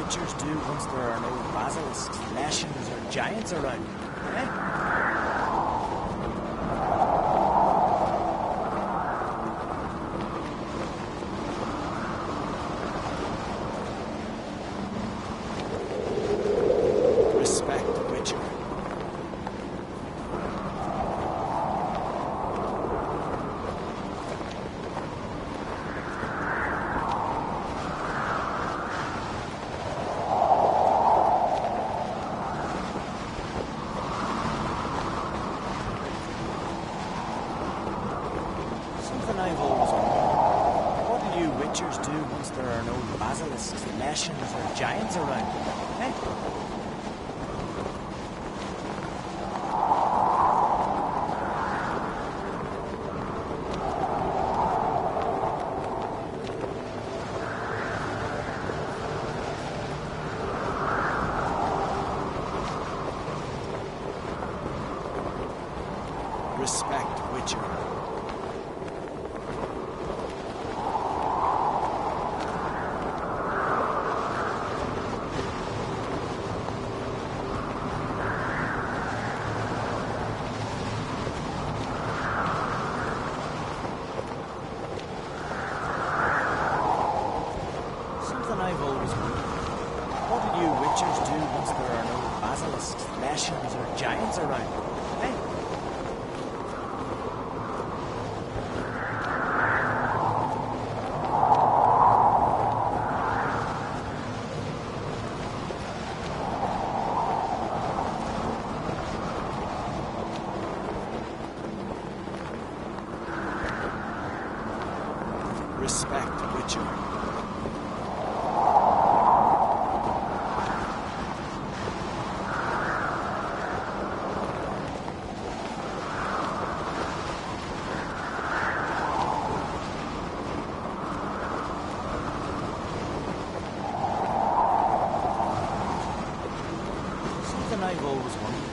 witchers do once there are no basilisks, leshens, or giants around? Eh? I've always wondered, what do you witchers do once there are no basilisks, leshens, or giants around? Eh? Respect, witcher. I've always wondered, what do you witchers do once there are no basilisks, leshens, or giants around? Eh? Respect, witcher. I've always wondered,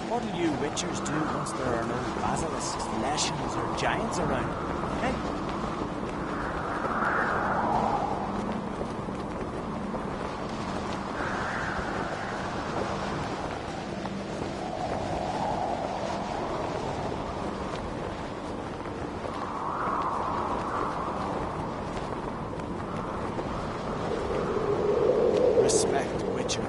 what do you witchers do once there are no basilisks, leshens, or giants around? Eh? Respect, witcher.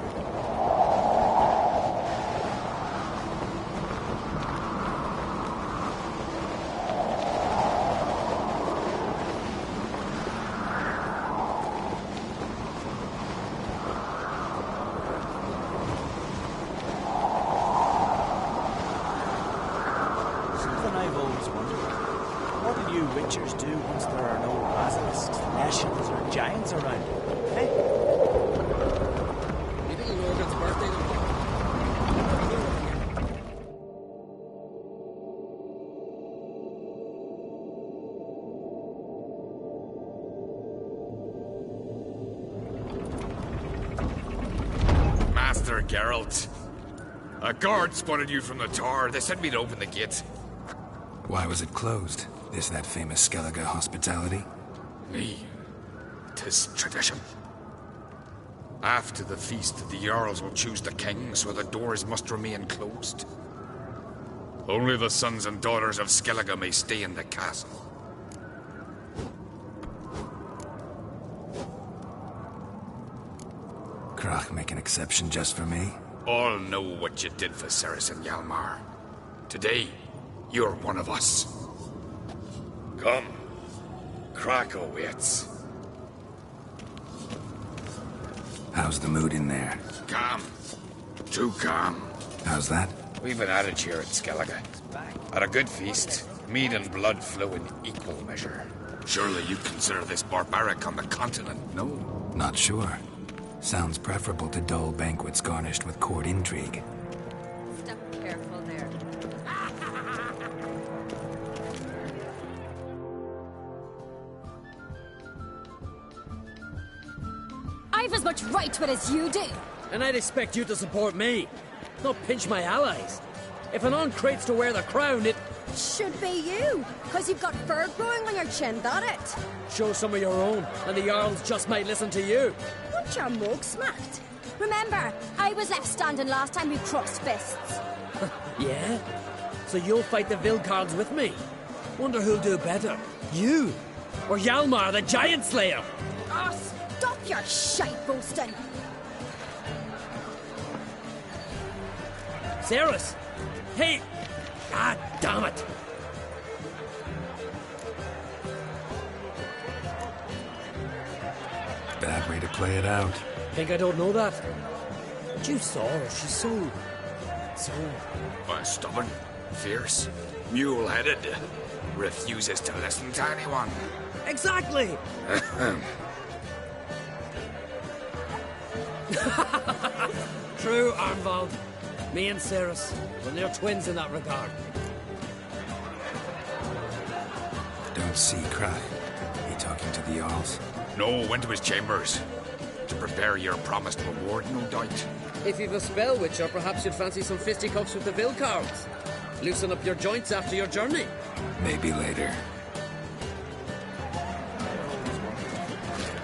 I've always wondered, what do you witchers do once there are no basilisks, leshens, or giants around? Eh? Maybe Logan's birthday tomorrow. Master Geralt, a guard spotted you from the tower. They said we'd open the gate. Why was it closed? Is that famous Skellige hospitality? Me. 'Tis tradition. After the feast, the Jarls will choose the king, so the doors must remain closed. Only the sons and daughters of Skellige may stay in the castle. Crach make an exception just for me? All know what you did for Cerys and Hjalmar. Today, you're one of us. Come. Crach awaits. How's the mood in there? Calm. Too calm. How's that? We've an adage here at Skellige. At a good feast, mead and blood flow in equal measure. Surely you consider this barbaric on the continent, no? Not sure. Sounds preferable to dull banquets garnished with court intrigue. Step careful there. I've as much right to it as you do. And I'd expect you to support me, not pinch my allies. If an uncrate's to wear the crown, it Should be you, because you've got fur growing on your chin, that it? shows some of your own, and the Jarls just might listen to you. What get your mug smacked. Remember, I was left standing last time we crossed fists. Yeah? So you'll fight the Vilcards with me? Wonder who'll do better, you or Hjalmar the Giant Slayer? Oh, stop your shite boasting. Cerys! Hey! Ah, damn it! Bad way to play it out. Think I don't know that? But you saw her, she's so... Stubborn, fierce, mule-headed, refuses to listen to anyone. Exactly! True, Arnvald. Me and Cerys, well, they're twins in that regard. Don't see cry. He talking to the Jarls? No, went to his chambers. To prepare your promised reward, no doubt. If you've a spell, Witcher, perhaps you'd fancy some fisticuffs with the Vilcards. Loosen up your joints after your journey. Maybe later.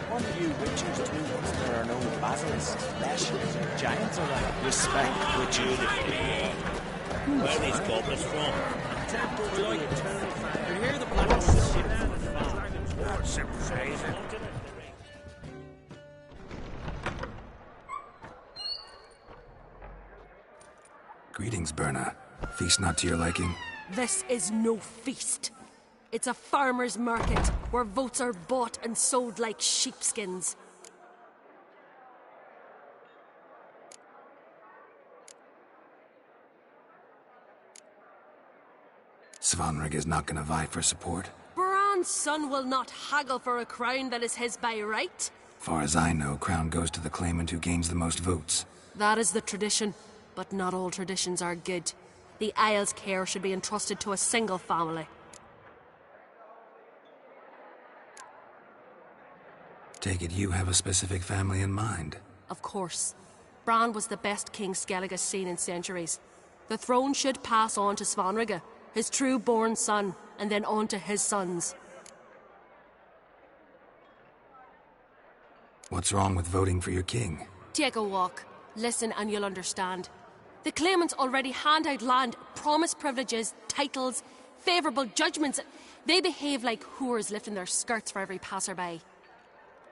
What do you witchers do once there are no basilisks, lashings, or giants around? Respect witcher. Where are these goblins from? You hear the blackest shit. Greetings, Berna. Feast not to your liking? This is no feast. It's a farmer's market where votes are bought and sold like sheepskins. Svanrig is not gonna vie for support? Bran's son will not haggle for a crown that is his by right. Far as I know, crown goes to the claimant who gains the most votes. That is the tradition, but not all traditions are good. The Isle's care should be entrusted to a single family. Take it you have a specific family in mind. Of course. Bran was the best king Skellig has seen in centuries. The throne should pass on to Svanrige, his true-born son, and then on to his sons. What's wrong with voting for your king? Take a walk. Listen and you'll understand. The claimants already hand out land, promise privileges, titles, favourable judgments. They behave like whores lifting their skirts for every passerby.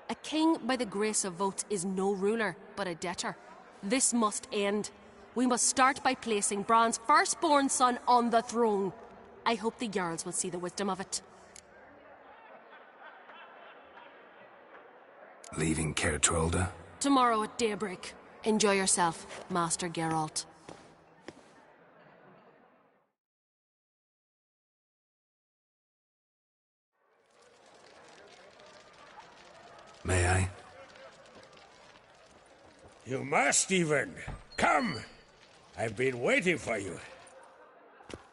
A king by the grace of votes is no ruler, but a debtor. This must end. We must start by placing Bran's firstborn son on the throne. I hope the Jarls will see the wisdom of it. Leaving Caer Trolda? Tomorrow at daybreak. Enjoy yourself, Master Geralt. May I? You must even. Come! I've been waiting for you.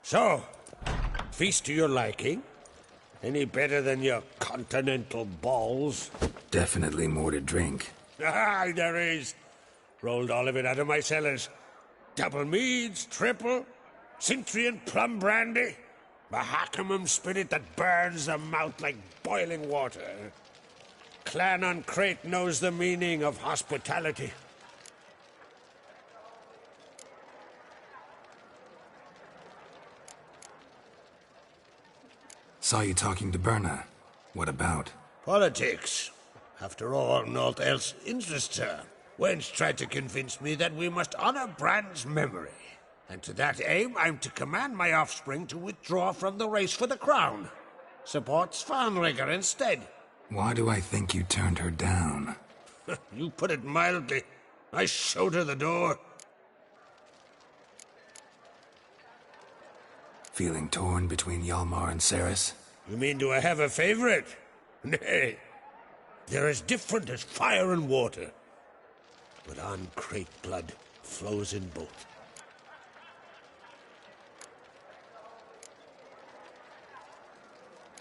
So, feast to your liking? Any better than your continental balls? Definitely more to drink. Ah, there is. Rolled all of it out of my cellars. Double meads, triple, Cintrian plum brandy, Mahakimum spirit that burns the mouth like boiling water. Clan on Crate knows the meaning of hospitality. Saw you talking to Berna. What about? Politics. After all, naught else interests her. Wench tried to convince me that we must honor Bran's memory. And to that aim, I'm to command my offspring to withdraw from the race for the crown. Support Svanrige instead. Why do I think you turned her down? You put it mildly. I showed her the door. Feeling torn between Hjalmar and Cerys? You mean do I have a favorite? Nay. They're as different as fire and water. But on Crate blood flows in both.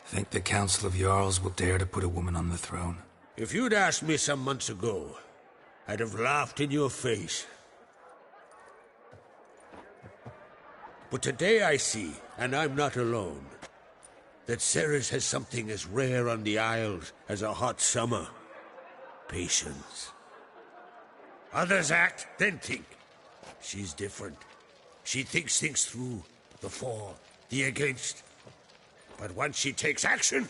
Think the Council of Jarls will dare to put a woman on the throne? If you'd asked me some months ago, I'd have laughed in your face. But today I see, and I'm not alone, that Cerys has something as rare on the Isles as a hot summer. Patience. Others act, then think. She's different. She thinks things through. The for, the against. But once she takes action,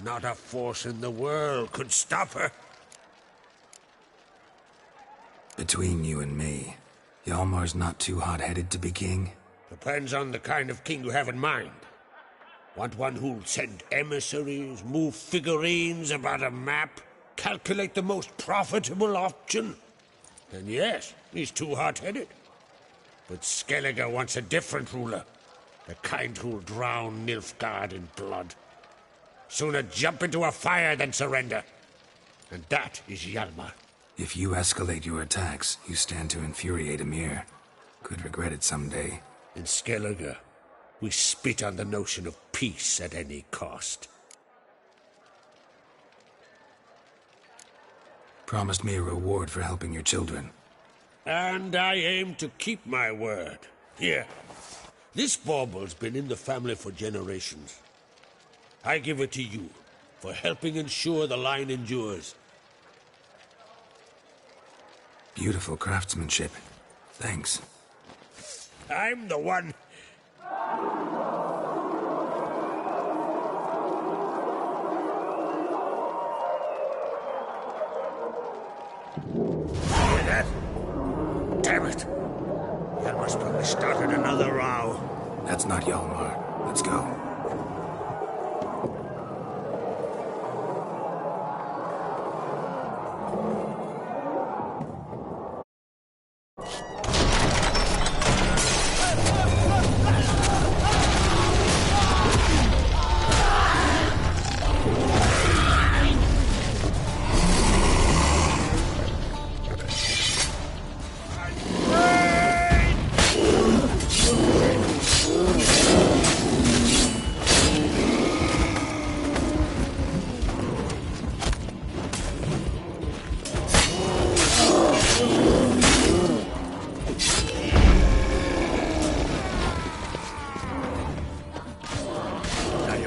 not a force in the world could stop her. Between you and me, Hjalmar's not too hot-headed to be king? Depends on the kind of king you have in mind. Want one who'll send emissaries, move figurines about a map, calculate the most profitable option? Then yes, he's too hot-headed. But Skellige wants a different ruler. The kind who'll drown Nilfgaard in blood. Sooner jump into a fire than surrender. And that is Hjalmar. If you escalate your attacks, you stand to infuriate Emhyr. Could regret it someday. In Skellige, we spit on the notion of peace at any cost. Promised me a reward for helping your children. And I aim to keep my word. Here, this bauble's been in the family for generations. I give it to you for helping ensure the line endures. Beautiful craftsmanship. Thanks. I'm the one. Hear that? Damn it! Hjalmar's probably started another row. That's not Hjalmar. Let's go.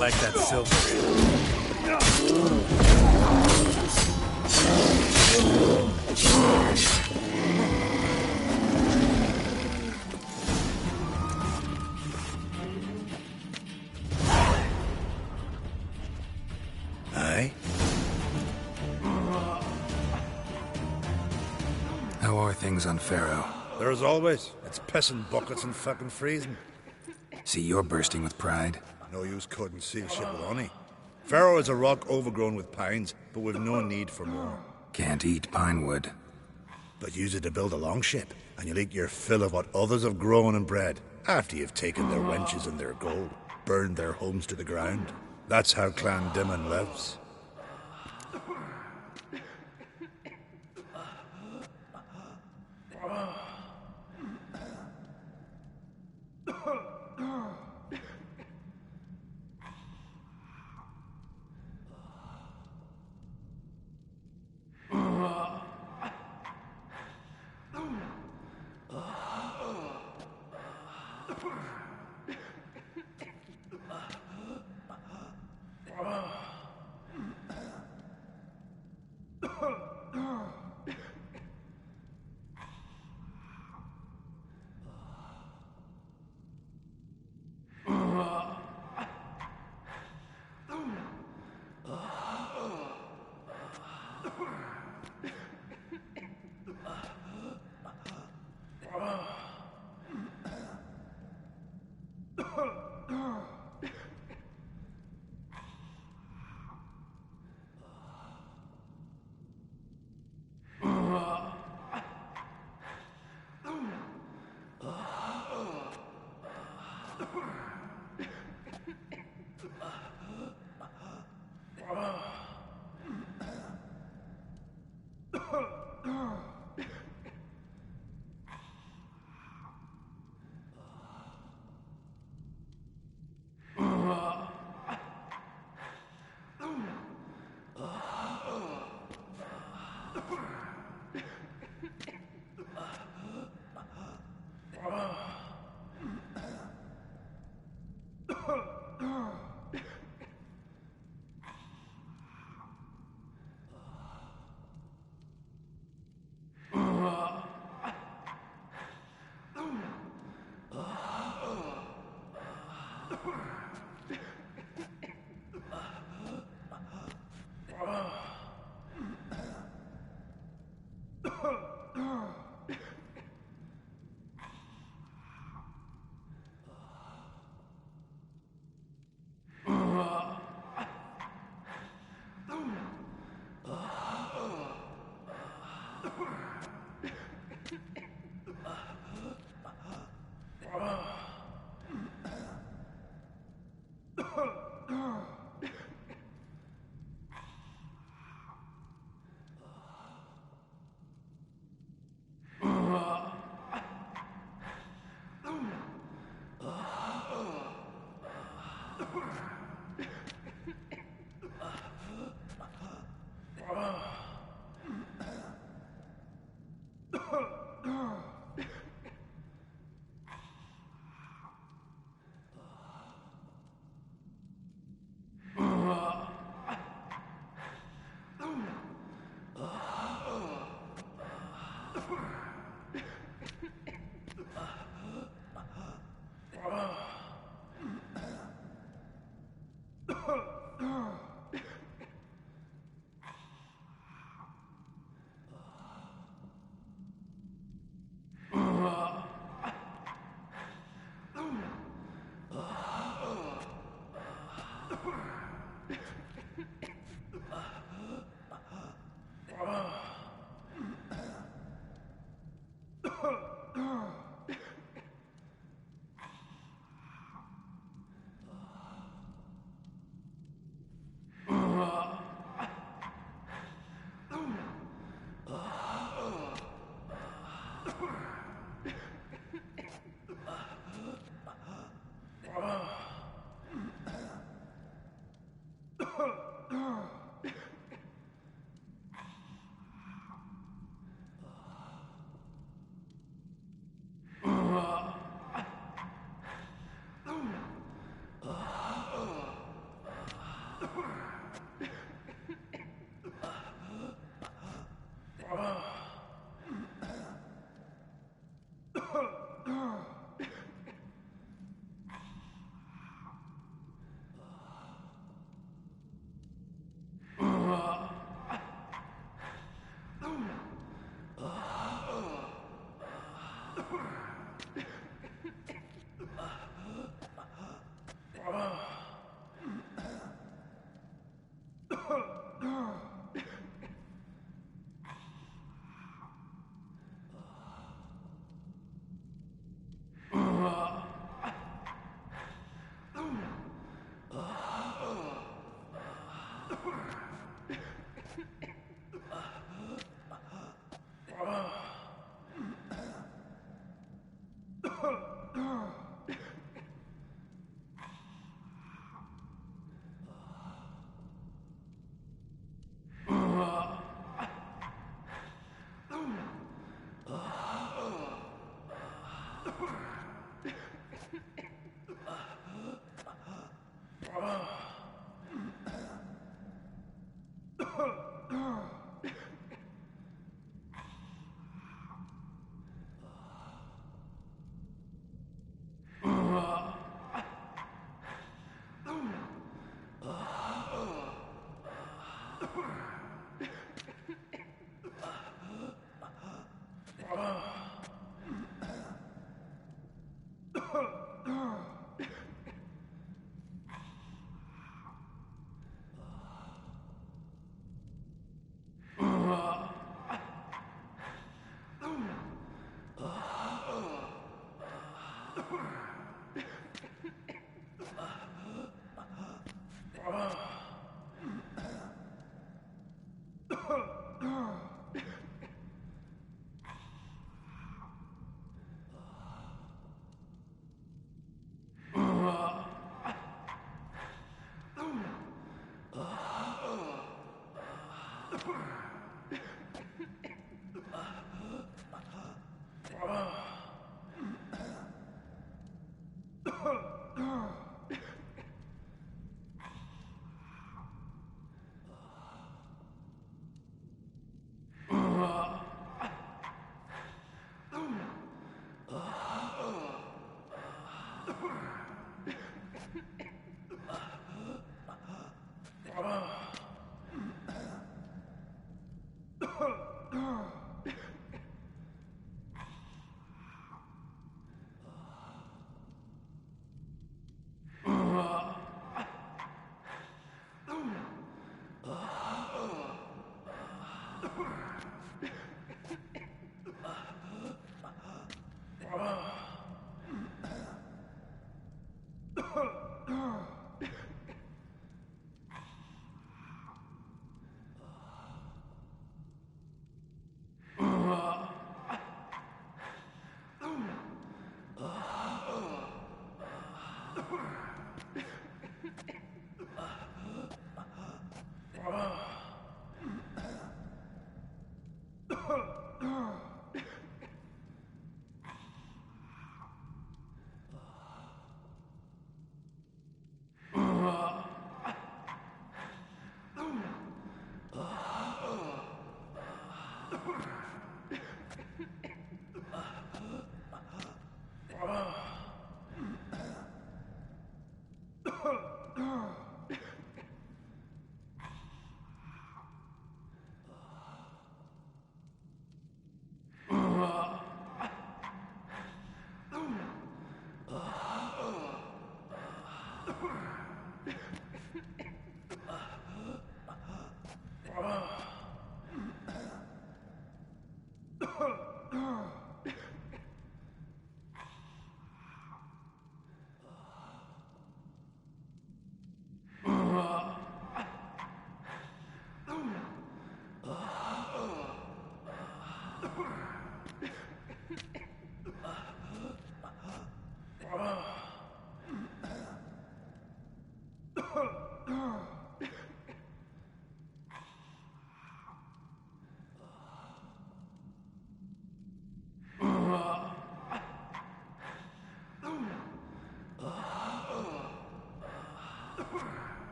Like that silver. Aye? How are things on Faro? There as always. It's pissing buckets and fucking freezing. See, you're bursting with pride. No use cutting seal shit with honey. Faro is a rock overgrown with pines, but we've no need for more. Can't eat pine wood. But use it to build a longship, and you'll eat your fill of what others have grown and bred, after you've taken their wenches and their gold, burned their homes to the ground. That's how Clan Dimon lives.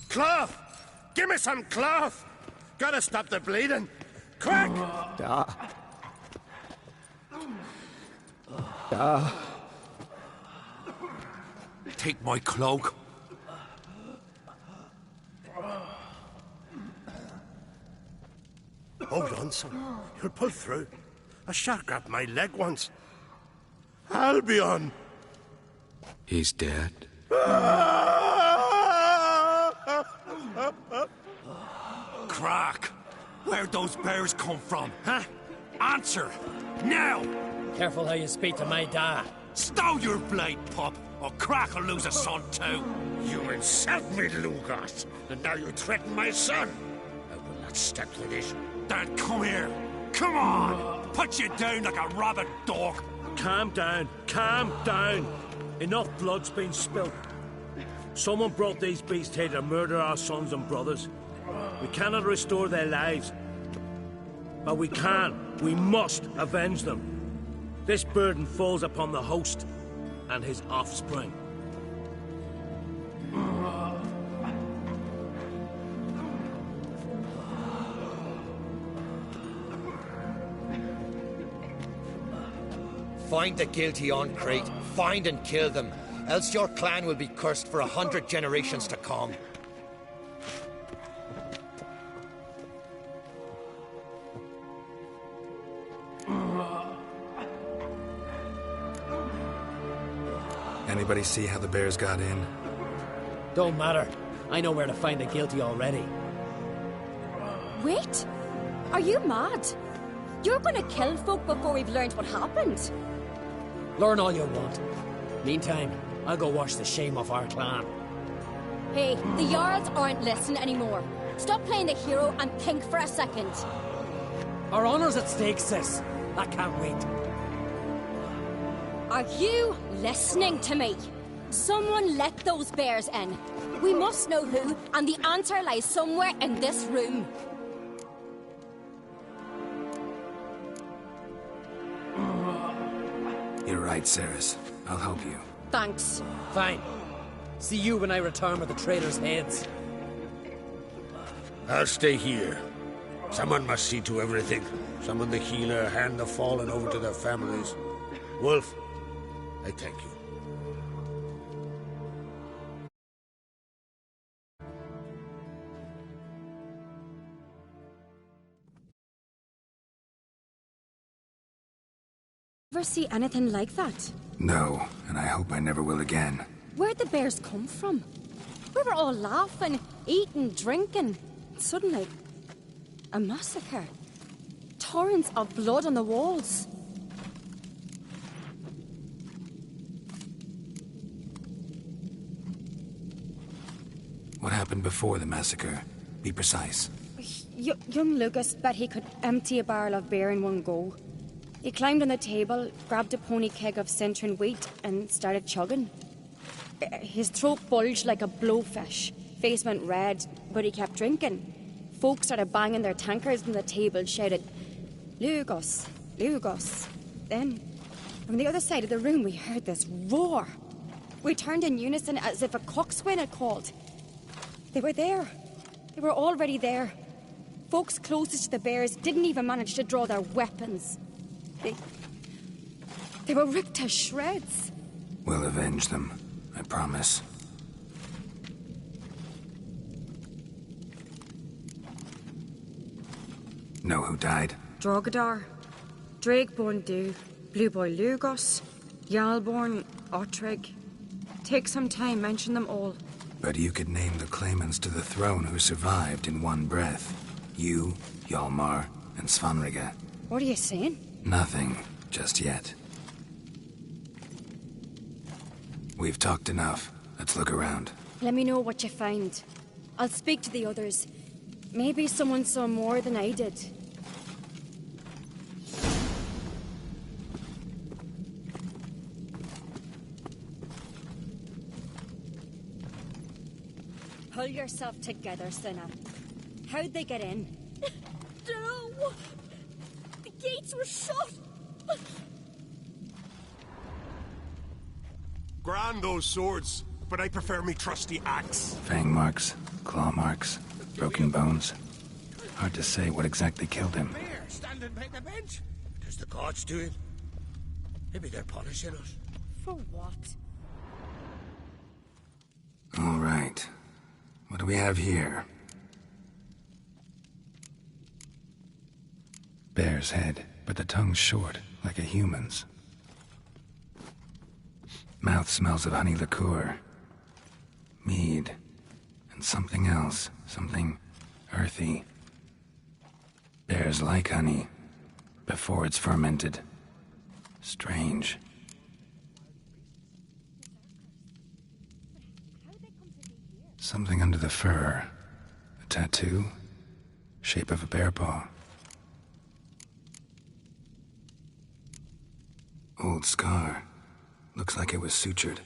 Cloth! Give me some cloth! Gotta stop the bleeding! Quick! Take my cloak. Hold on, son. You'll pull through. A shark grabbed my leg once. Albion! He's dead. Crack! Where'd those bears come from, huh? Answer! Now! Careful how you speak to my dad. Stow your blade, pup, or Crack will lose a son too. You insult me, Lugos, and now you threaten my son. I will not stand for this. Then come here. Come on! Put you down like a rabid dog. Calm down. Calm down. Enough blood's been spilt. Someone brought these beasts here to murder our sons and brothers. We cannot restore their lives. But we can. We must avenge them. This burden falls upon the host and his offspring. Find the guilty on Crete. Find and kill them. Else your clan will be cursed for 100 generations to come. Anybody see how the bears got in? Don't matter. I know where to find the guilty already. Wait! Are you mad? You're gonna kill folk before we've learned what happened. Learn all you want. Meantime, I'll go wash the shame off our clan. Hey, the Jarls aren't listening anymore. Stop playing the hero and think for a second. Our honor's at stake, sis. I can't wait. Are you listening to me? Someone let those bears in. We must know who, and the answer lies somewhere in this room. You're right, Cerys. I'll help you. Thanks. Fine. See you when I return with the traitors' heads. I'll stay here. Someone must see to everything. Summon the healer, hand the fallen over to their families. Wolf, I thank you. Ever see anything like that? No, and I hope I never will again. Where'd the bears come from? We were all laughing, eating, drinking. Suddenly, a massacre. Torrents of blood on the walls. What happened before the massacre? Be precise. Young Lucas bet he could empty a barrel of beer in one go. He climbed on the table, grabbed a pony keg of Cintron wheat, and started chugging. His throat bulged like a blowfish. Face went red, but he kept drinking. Folks started banging their tankards on the table, shouted, "Lugos, Lugos." Then, from the other side of the room, we heard this roar. We turned in unison as if a coxswain had called. They were there. They were already there. Folks closest to the bears didn't even manage to draw their weapons. They were ripped to shreds. We'll avenge them, I promise. Know who died? Drogadar, Drakeborn Du, Blue Boy Lugos, Yalborn, Ottrig. Take some time, mention them all. But you could name the claimants to the throne who survived in one breath. You, Hjalmar, and Svanrige. What are you saying? Nothing, just yet. We've talked enough. Let's look around. Let me know what you find. I'll speak to the others. Maybe someone saw more than I did. Pull yourself together, Cinna. How'd they get in? No! The gates were shut! Grab and those swords, but I prefer me trusty axe. Fang marks, claw marks, broken bones. Hard to say what exactly killed him. Here, standing by the bench. Does the gods do it? Maybe they're punishing us. For what? All right. What do we have here? Bear's head, but the tongue's short, like a human's. Mouth smells of honey liqueur. Mead. And something else. Something earthy. Bears like honey. Before it's fermented. Strange. Something under the fur. A tattoo. Shape of a bear paw. Old scar. Looks like it was sutured.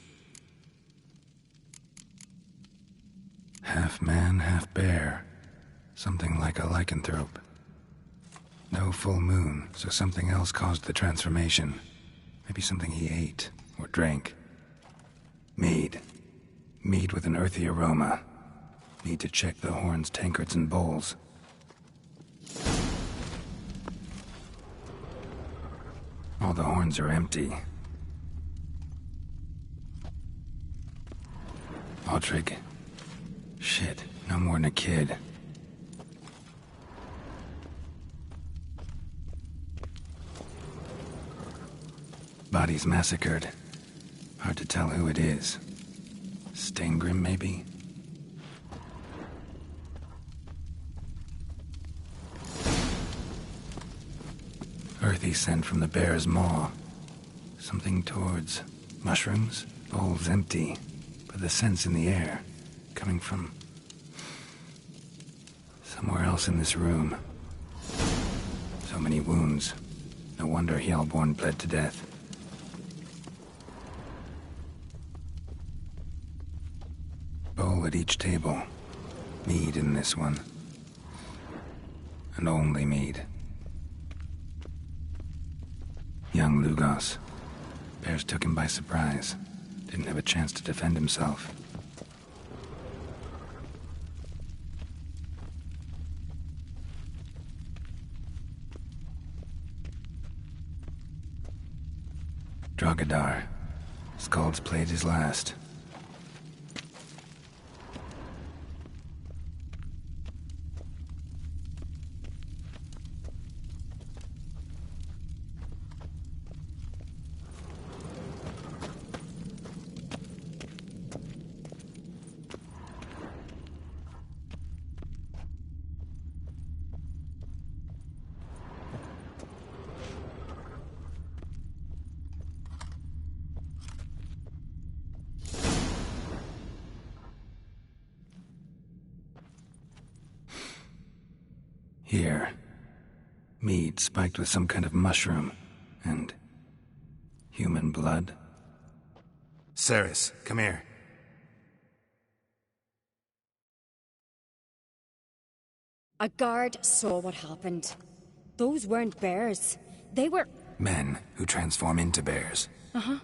Half man, half bear. Something like a lycanthrope. No full moon, so something else caused the transformation. Maybe something he ate or drank. Mead. Mead with an earthy aroma. Need to check the horns, tankards, and bowls. All the horns are empty. Ottrig. Shit, no more than a kid. Bodies massacred. Hard to tell who it is. Steingrim, maybe? Earthy scent from the bear's maw. Something towards mushrooms? Bowls empty, but the scent's in the air. Coming from somewhere else in this room. So many wounds. No wonder Hjalborn bled to death. Bowl at each table. Mead in this one. And only mead. Young Lugos. Bears took him by surprise. Didn't have a chance to defend himself. Drogadar. Skald's played his last. Here. Mead spiked with some kind of mushroom. And human blood. Cerys, come here. A guard saw what happened. Those weren't bears. They were... Men who transform into bears. Uh-huh.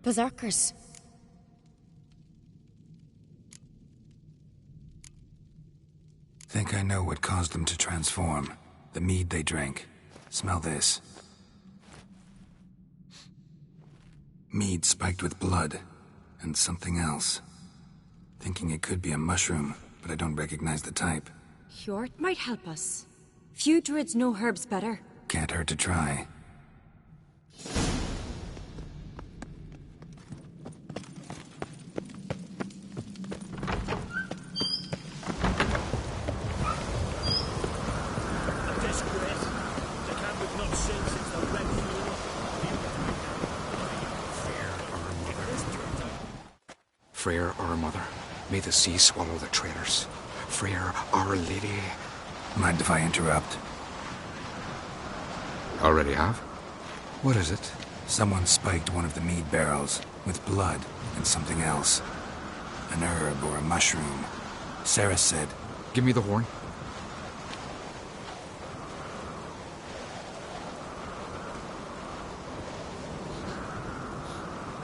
Berserkers. Think I know what caused them to transform. The mead they drank. Smell this. Mead spiked with blood. And something else. Thinking it could be a mushroom, but I don't recognize the type. Hjort might help us. Few druids know herbs better. Can't hurt to try. Freyr, our mother, may the sea swallow the traitors. Freyr, our lady. Mind if I interrupt? Already have? What is it? Someone spiked one of the mead barrels with blood and something else. An herb or a mushroom. Cerys said... Give me the horn.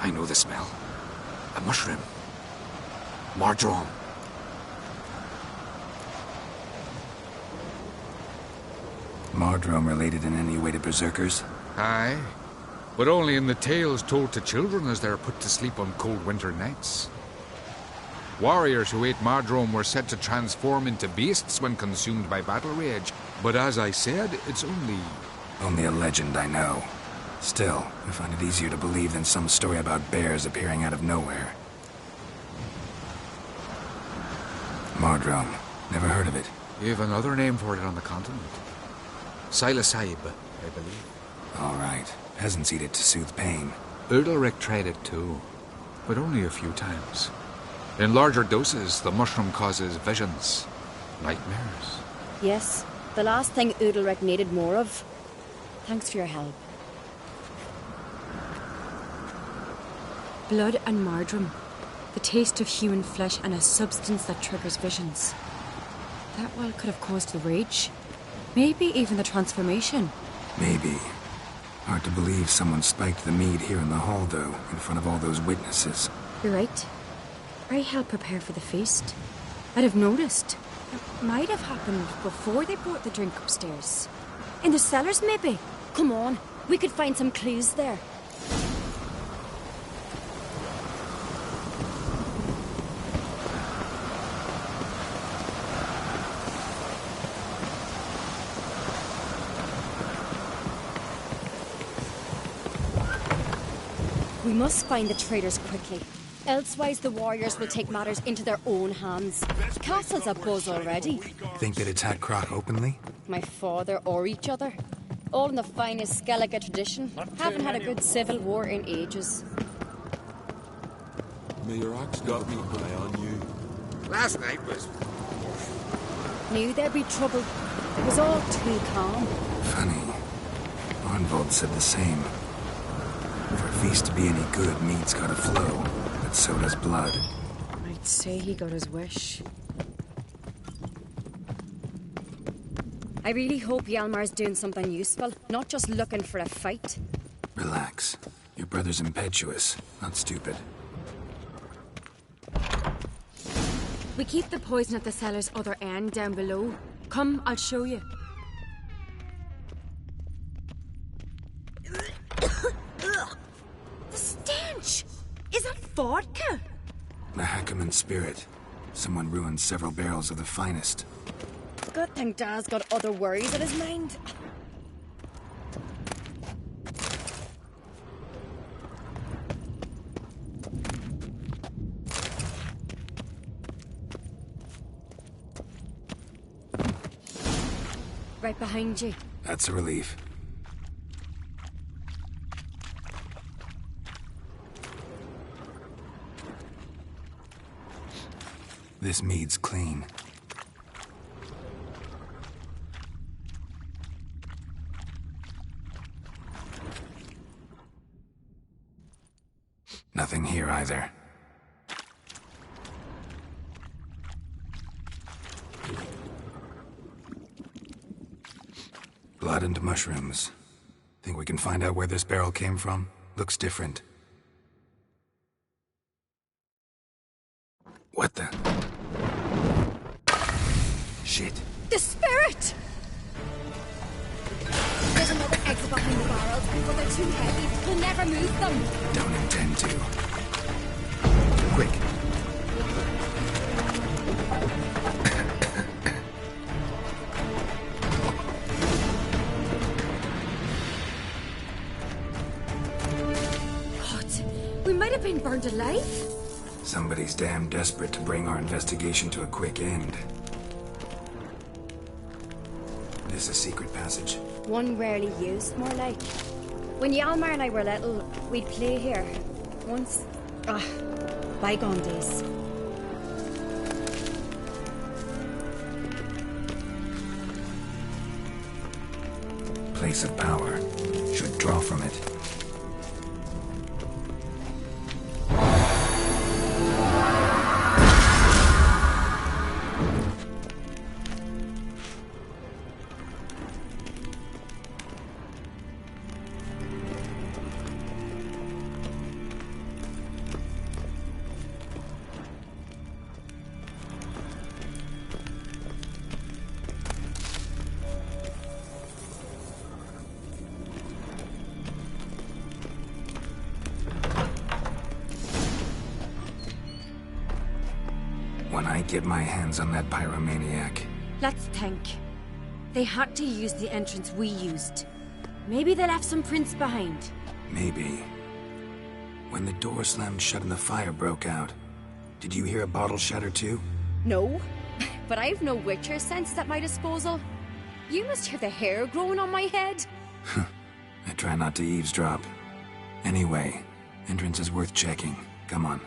I know the smell. mushroom. Mardrome. Mardrome related in any way to berserkers? Aye, but only in the tales told to children as they're put to sleep on cold winter nights. Warriors who ate Mardrome were said to transform into beasts when consumed by battle rage, but as I said, it's only... Only a legend, I know. Still, I find it easier to believe than some story about bears appearing out of nowhere. Mardrome. Never heard of it. You have another name for it on the continent. Silasib, I believe. All right. Peasants eat it to soothe pain. Udalric tried it too, but only a few times. In larger doses, the mushroom causes visions, nightmares. Yes, the last thing Udalric needed more of. Thanks for your help. Blood and Mardrome. The taste of human flesh and a substance that triggers visions. That well could have caused the rage. Maybe even the transformation. Maybe. Hard to believe someone spiked the mead here in the hall, though, in front of all those witnesses. You're right. I helped prepare for the feast. I'd have noticed. It might have happened before they brought the drink upstairs. In the cellars, maybe? Come on, we could find some clues there. We must find the traitors quickly. Elsewise, the warriors will take matters into their own hands. The castle's abuzz already. Think they'd attack Croc openly? My father or each other. All in the finest Skellige tradition. Haven't had a good civil war in ages. Mayor Ox got me eye on you. Last night was... Knew there'd be trouble. It was all too calm. Funny. Arnvold said the same. For a feast to be any good, mead's gotta flow. But so does blood. I'd say he got his wish. I really hope Hjalmar's doing something useful, not just looking for a fight. Relax. Your brother's impetuous, not stupid. We keep the poison at the cellar's other end down below. Come, I'll show you. The stench! Is that vodka? Mahakaman spirit. Someone ruined several barrels of the finest. Good thing Dad's got other worries in his mind. Right behind you. That's a relief. This mead's clean. Nothing here either. Blood and mushrooms. Think we can find out where this barrel came from? Looks different. What the? Shit. The spirit! There's another exit behind the barrels, but they're too heavy. We'll never move them. Don't intend to. Quick. What? We might have been burned alive? Somebody's damn desperate to bring our investigation to a quick end. This a secret passage? One rarely used, more like. When Hjalmar and I were little, we'd play here. Once. Bygone days. Place of power. Should draw from it. When I get my hands on that pyromaniac... Let's think. They had to use the entrance we used. Maybe they left some prints behind. Maybe. When the door slammed shut and the fire broke out, did you hear a bottle shatter too? No, but I've no Witcher sense at my disposal. You must hear the hair growing on my head. I try not to eavesdrop. Anyway, entrance is worth checking. Come on.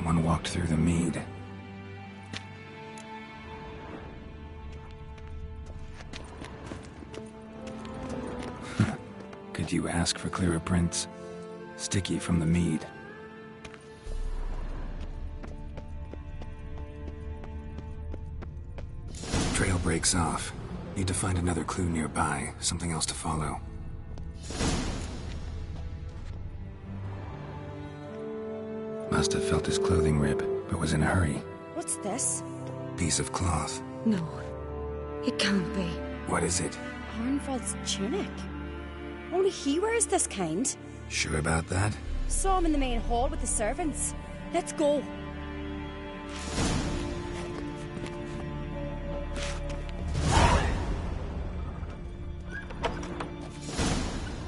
Someone walked through the mead. Could you ask for clearer prints? Sticky from the mead. Trail breaks off. Need to find another clue nearby, something else to follow. Must have felt his clothing rip, but was in a hurry. What's this? Piece of cloth. No, it can't be. What is it? Arnvald's tunic. Only he wears this kind. Sure about that? Saw him in the main hall with the servants. Let's go.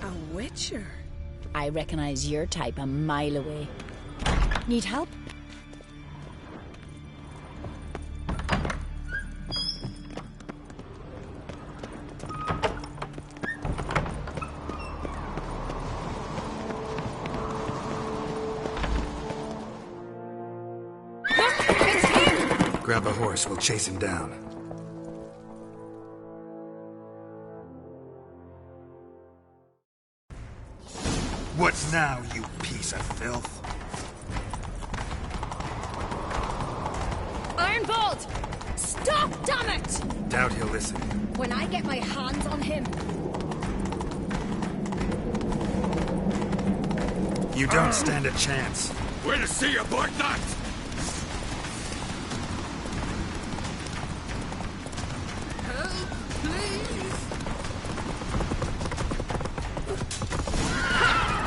A witcher? I recognize your type a mile away. Need help? Grab a horse, we'll chase him down. What now, you piece of filth? Arnvald! Stop, damn it! Doubt he'll listen. When I get my hands on him. You don't stand a chance. Way to see about that!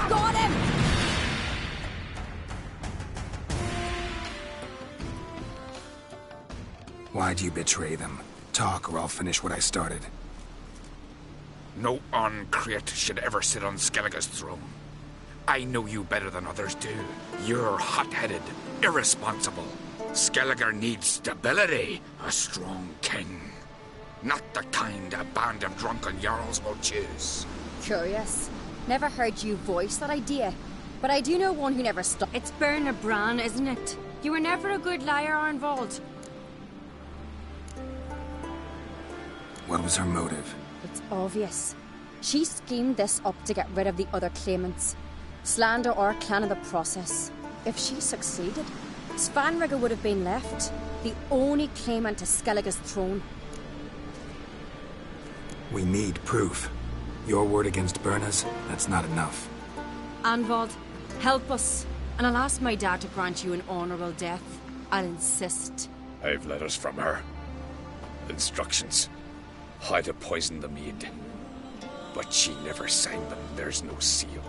Got him! Why'd you betray them? Talk, or I'll finish what I started. No Ancrete should ever sit on Skellige's throne. I know you better than others do. You're hot-headed, irresponsible. Skellige needs stability, a strong king. Not the kind a band of drunken jarls will choose. Curious. Never heard you voice that idea. But I do know one who never stopped. It's Berna Bran, isn't it? You were never a good liar, Arnvald. What was her motive? It's obvious. She schemed this up to get rid of the other claimants. Slander our clan in the process. If she succeeded, Svanrige would have been left, the only claimant to Skellige's throne. We need proof. Your word against Berna's, that's not enough. Arnvald, help us, and I'll ask my dad to grant you an honourable death. I'll insist. I've letters from her. Instructions. How to poison the mead. But she never signed them. There's no seal.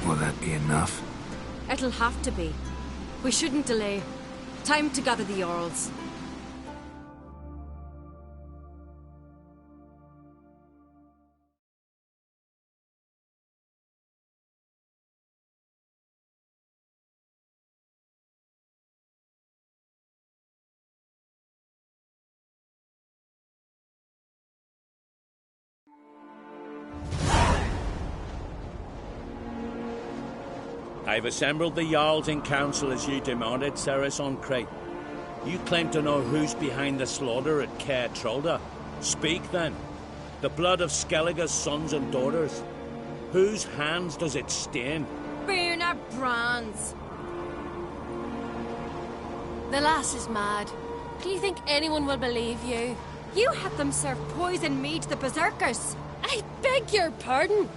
Will that be enough? It'll have to be. We shouldn't delay. Time to gather the Jarls. I've assembled the Jarls in council as you demanded, Cerys Ancrete. You claim to know who's behind the slaughter at Caer Trolda. Speak then. The blood of Skellige's sons and daughters. Whose hands does it stain? Berna Bran's. The lass is mad. Do you think anyone will believe you? You had them serve poison mead to the berserkers. I beg your pardon.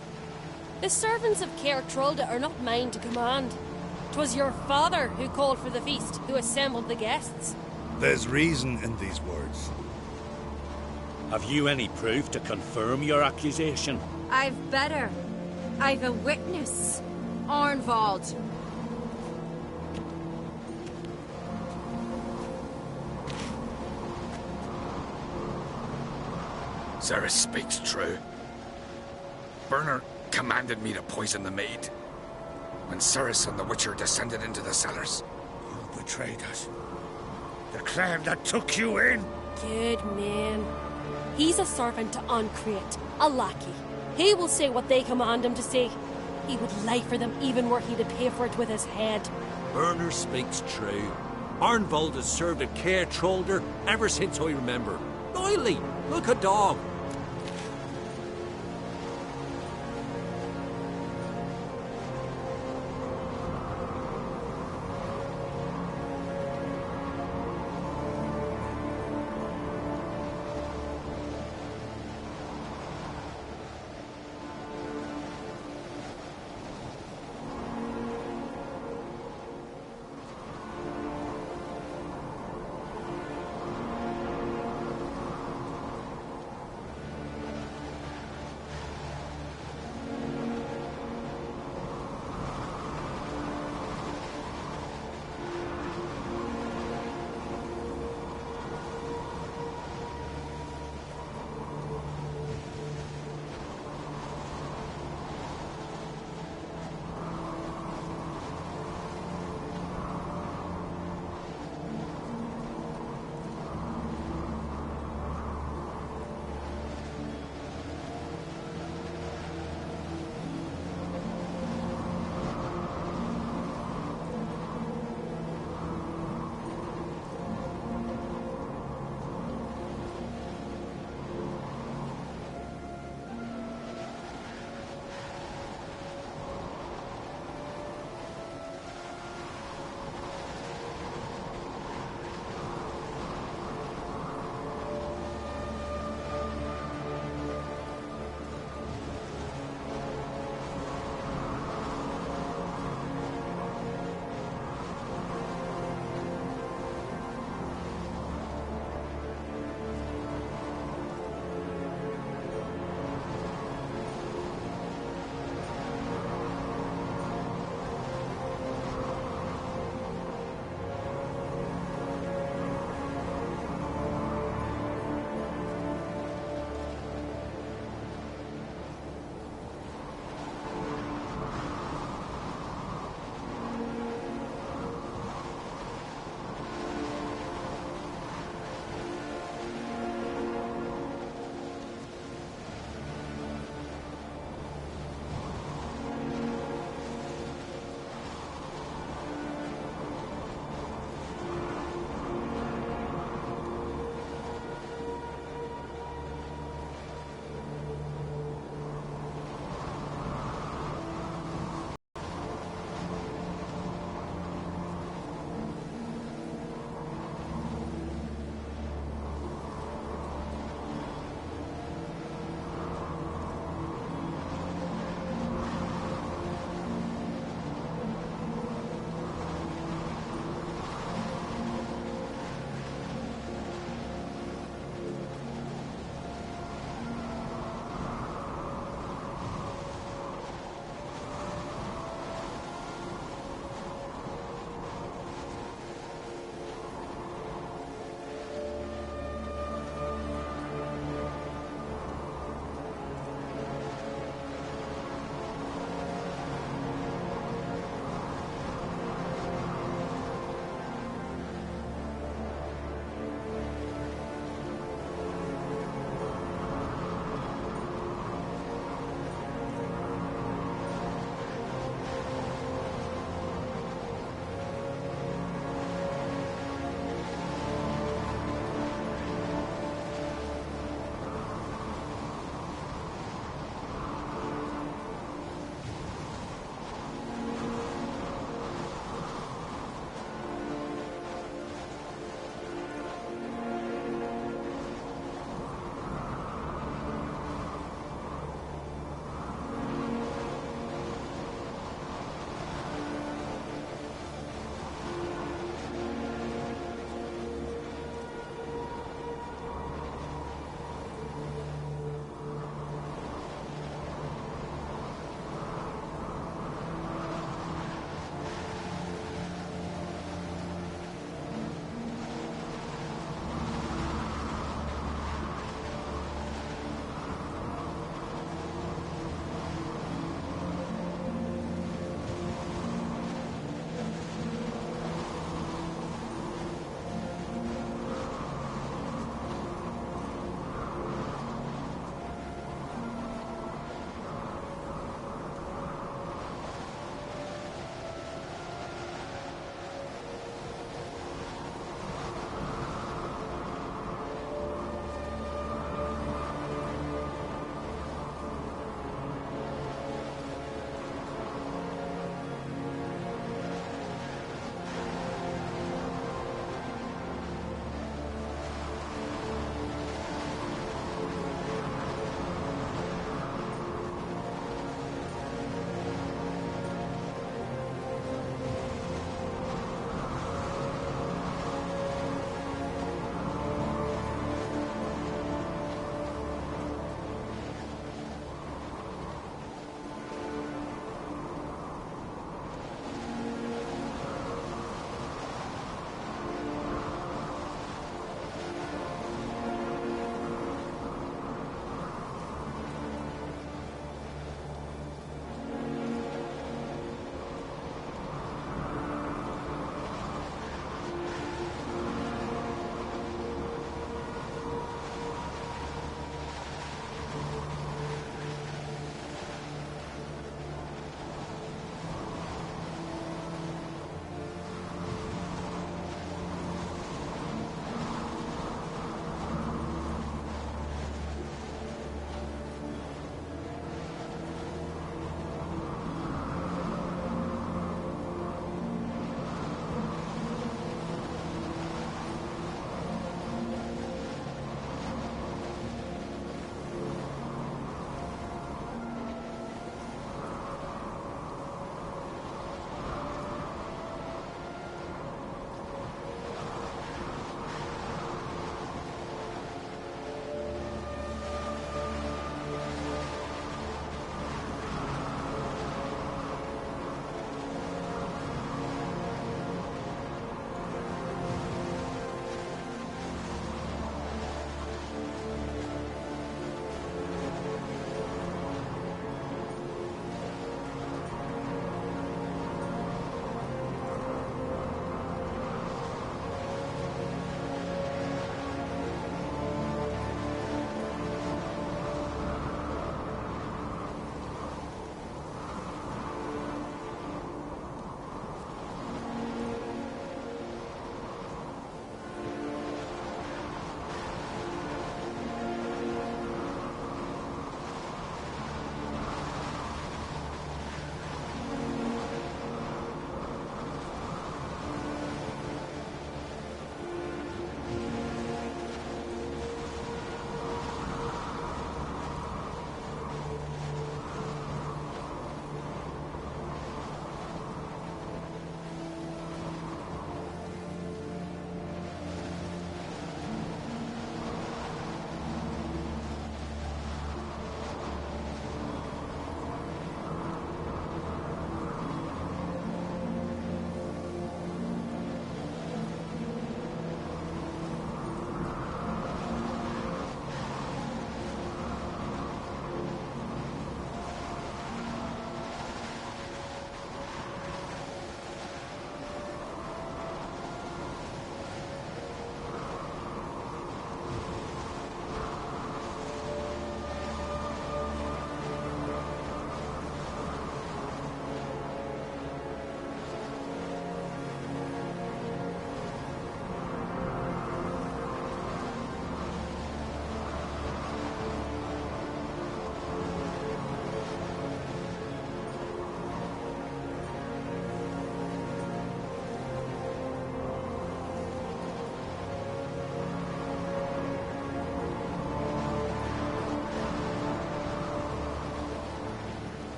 The servants of Caer Trolda are not mine to command. 'Twas your father who called for the feast, who assembled the guests. There's reason in these words. Have you any proof to confirm your accusation? I've better. I've a witness. Arnvald. Cerys speaks true. Berna commanded me to poison the maid. When Cerys and the Witcher descended into the cellars. You betrayed us. The clan that took you in. Good man. He's a servant to Ancrete, a lackey. He will say what they command him to say. He would lie for them even were he to pay for it with his head. Werner speaks true. Arnvold has served at Care Trollder ever since I remember. Oily, look a dog.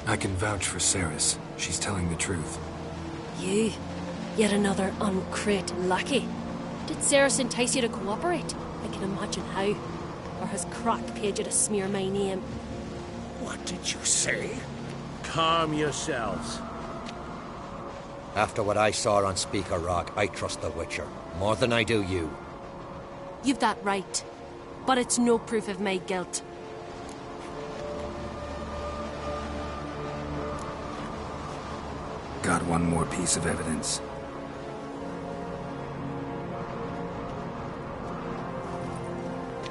I can vouch for Ceres. She's telling the truth. You? Yet another uncrate lackey. Did Ceres entice you to cooperate? I can imagine how. Or has Crack paid you to smear my name? What did you say? Calm yourselves. After what I saw on Speaker Rock, I trust the Witcher. More than I do you. You've that right. But it's no proof of my guilt. Got one more piece of evidence.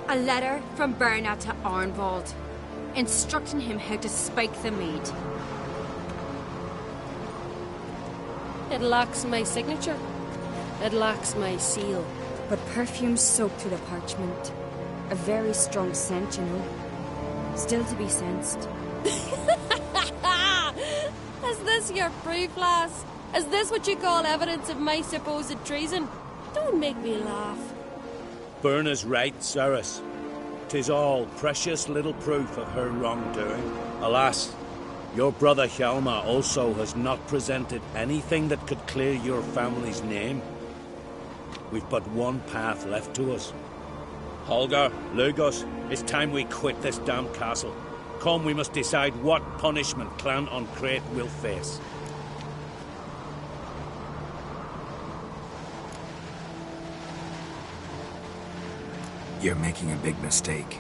A letter from Berna to Arnvald, instructing him how to spike the mead. It lacks my signature. It lacks my seal. But perfume soaked through the parchment. A very strong scent, you know. Still to be sensed. Is this your proof, lass? Is this what you call evidence of my supposed treason? Don't make me laugh. Berna's right, Ceres. 'Tis all precious little proof of her wrongdoing. Alas, your brother Hjalmar also has not presented anything that could clear your family's name. We've but one path left to us. Holger, Lugos, it's time we quit this damn castle. Come, we must decide what punishment Clan Uncrate will face. You're making a big mistake.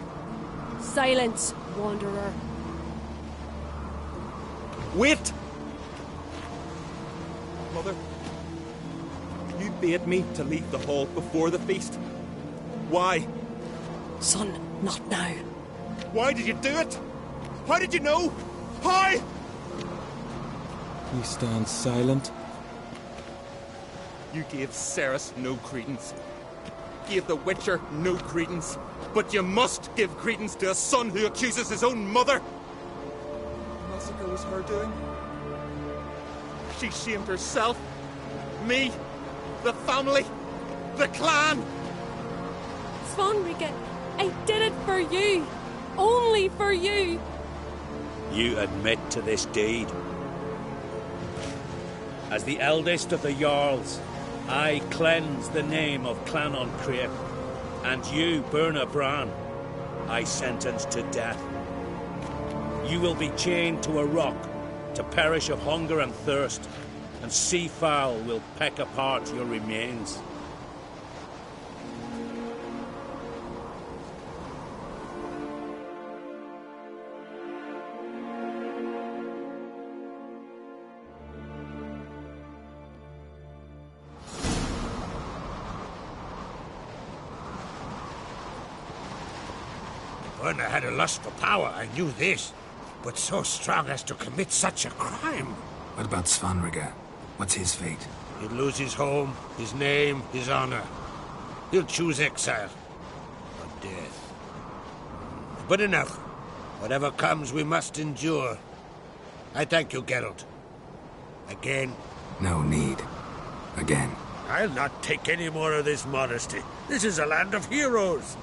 Silence, wanderer. Wait! Mother, you bade me to leave the hall before the feast. Why? Son, not now. Why did you do it? How did you know? How? You stand silent. You gave Ceres no credence. Gave the Witcher no credence. But you must give credence to a son who accuses his own mother. The massacre was her doing. She shamed herself. Me. The family. The clan. Svanrige, I did it for you. Only for you. You admit to this deed. As the eldest of the Jarls, I cleanse the name of Clan Uncrate, and you, Berna Bran, I sentence to death. You will be chained to a rock to perish of hunger and thirst, and sea fowl will peck apart your remains. Berna had a lust for power, I knew this. But so strong as to commit such a crime. What about Svanrige? What's his fate? He'll lose his home, his name, his honor. He'll choose exile. Or death. But enough. Whatever comes, we must endure. I thank you, Geralt. Again. No need. Again. I'll not take any more of this modesty. This is a land of heroes.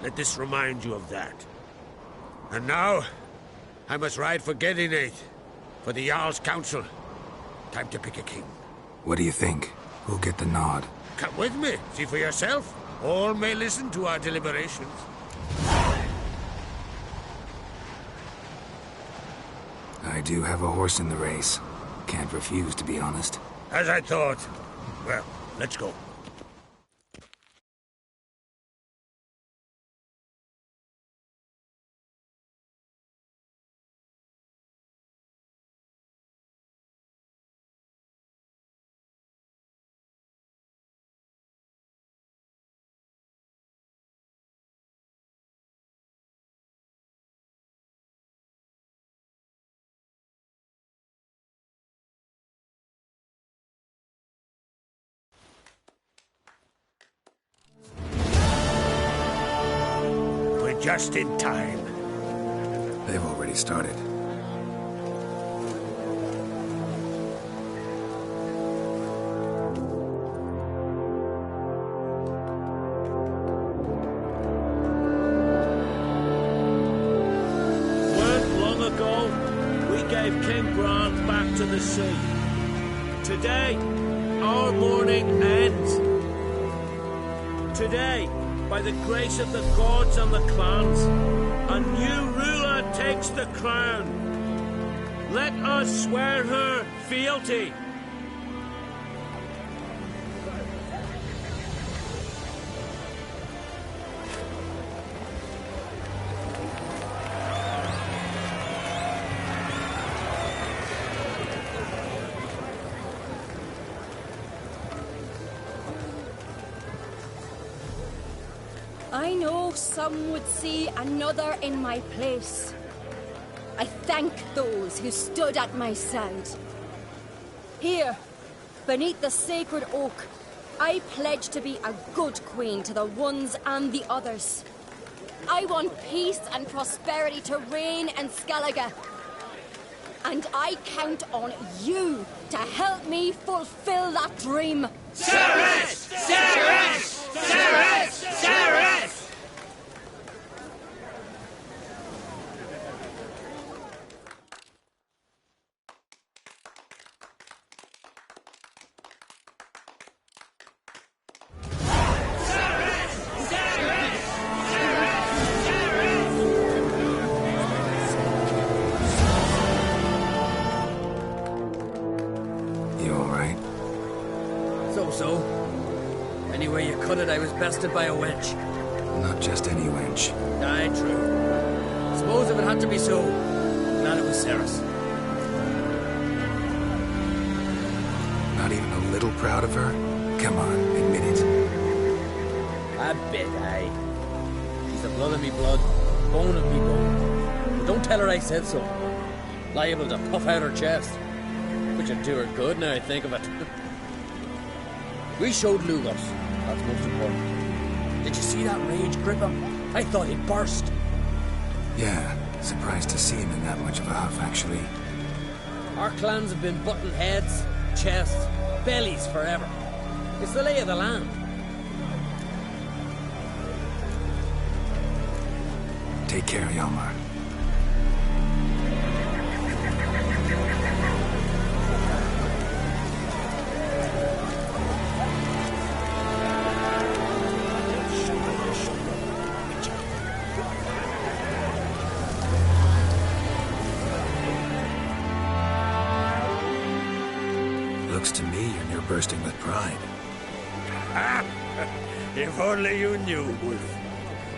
Let this remind you of that. And now, I must ride for Gedinath, for the Jarl's Council. Time to pick a king. What do you think? Who'll get the nod? Come with me, see for yourself. All may listen to our deliberations. I do have a horse in the race. Can't refuse, to be honest. As I thought. Well, let's go. Just in time. They've already started. Weren't long ago, we gave King Grant back to the sea. Today, our mourning ends. Today, by the grace of the gods and the clans, a new ruler takes the crown. Let us swear her fealty. I know some would see another in my place. I thank those who stood at my side. Here, beneath the sacred oak, I pledge to be a good queen to the ones and the others. I want peace and prosperity to reign in Skellige. And I count on you to help me fulfill that dream. Cerys! Cerys! Cerys! Cerys! You all right? So. Anyway you cut it, I was bested by a wench. Not just any wench. Aye, true. Suppose if it had to be so, that it was Cerys. Not even a little proud of her? Come on, admit it. A bit, aye. She's the blood of me blood, bone of me bone. But don't tell her I said so. Liable to puff out her chest. Which would do her good now I think of it. We showed Lugos. That's most important. Did you see that rage grip him? I thought he'd burst. Yeah, surprised to see him in that much of a huff, actually. Our clans have been butting heads, chests, bellies forever. It's the lay of the land. Take care, Hjalmar. Looks to me you're near bursting with pride. Ah, if only you knew, Wolf.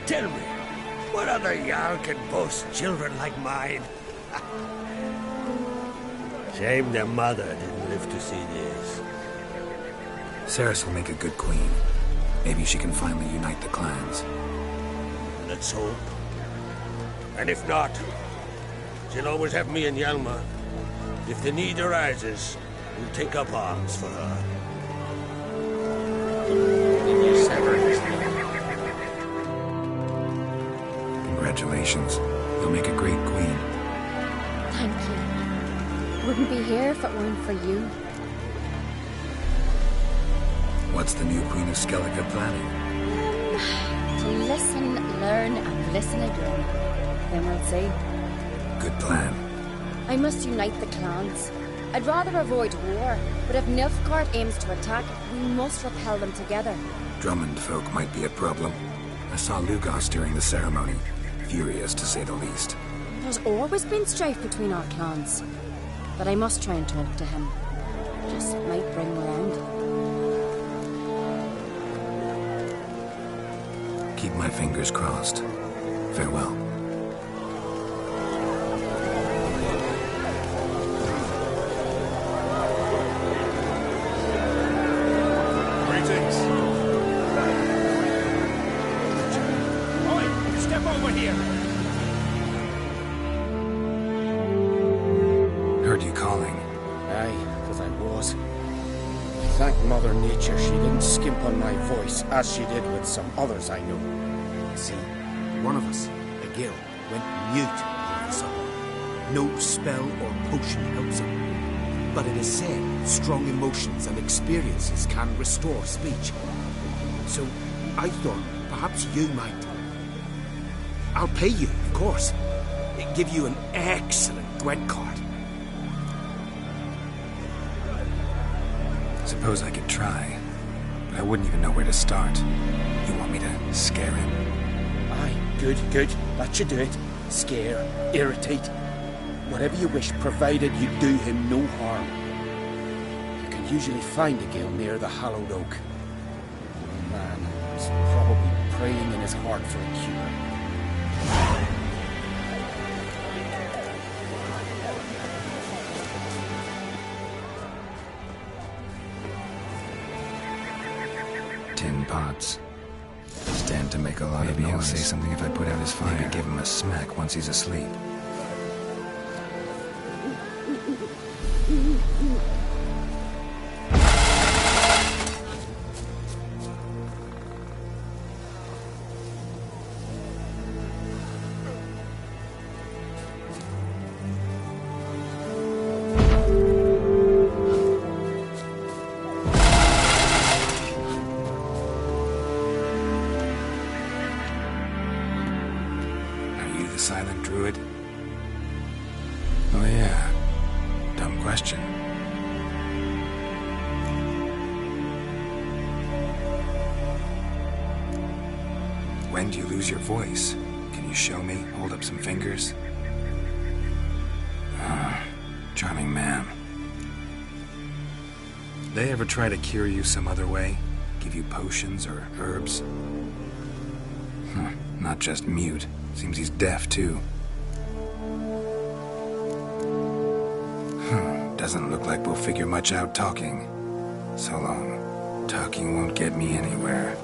Tell me, what other Jarl can boast children like mine? Shame their mother didn't live to see this. Cerys will make a good queen. Maybe she can finally unite the clans. Let's hope. And if not, she'll always have me and Hjalmar. If the need arises, we'll take up arms for her. Congratulations. You'll make a great queen. Thank you. Wouldn't be here if it weren't for you. What's the new Queen of Skellige planning? To listen, learn, and listen again. Then we'll see. Good plan. I must unite the clans. I'd rather avoid war, but if Nilfgaard aims to attack, we must repel them together. Drummond folk might be a problem. I saw Lugos during the ceremony. Furious, to say the least. There's always been strife between our clans. But I must try and talk to him. Just might bring him around. Keep my fingers crossed. Farewell. Greetings. Oi, step over here. Heard you calling. Aye, because I was. Thank Mother Nature she didn't skimp on my voice, as she did with some others I know. See, one of us, a girl, went mute all of a sudden. No spell or potion helps him. But it is said strong emotions and experiences can restore speech. So I thought perhaps you might. I'll pay you, of course. Give you an excellent Gwent card. Suppose I could try, but I wouldn't even know where to start. You want me to scare him? Aye, good. That should do it. Scare, irritate. Whatever you wish, provided you do him no harm. You can usually find a gill near the hallowed oak. The man is probably praying in his heart for a cure. Tin pots. Stand to make a lot of noise. Maybe he'll say something if I put out his fire. Maybe give him a smack once he's asleep. Silent druid? Oh yeah. Dumb question. When do you lose your voice? Can you show me? Hold up some fingers? Charming man. They ever try to cure you some other way? Give you potions or herbs? Not just mute. Seems he's deaf, too. Doesn't look like we'll figure much out talking. So long. Talking won't get me anywhere.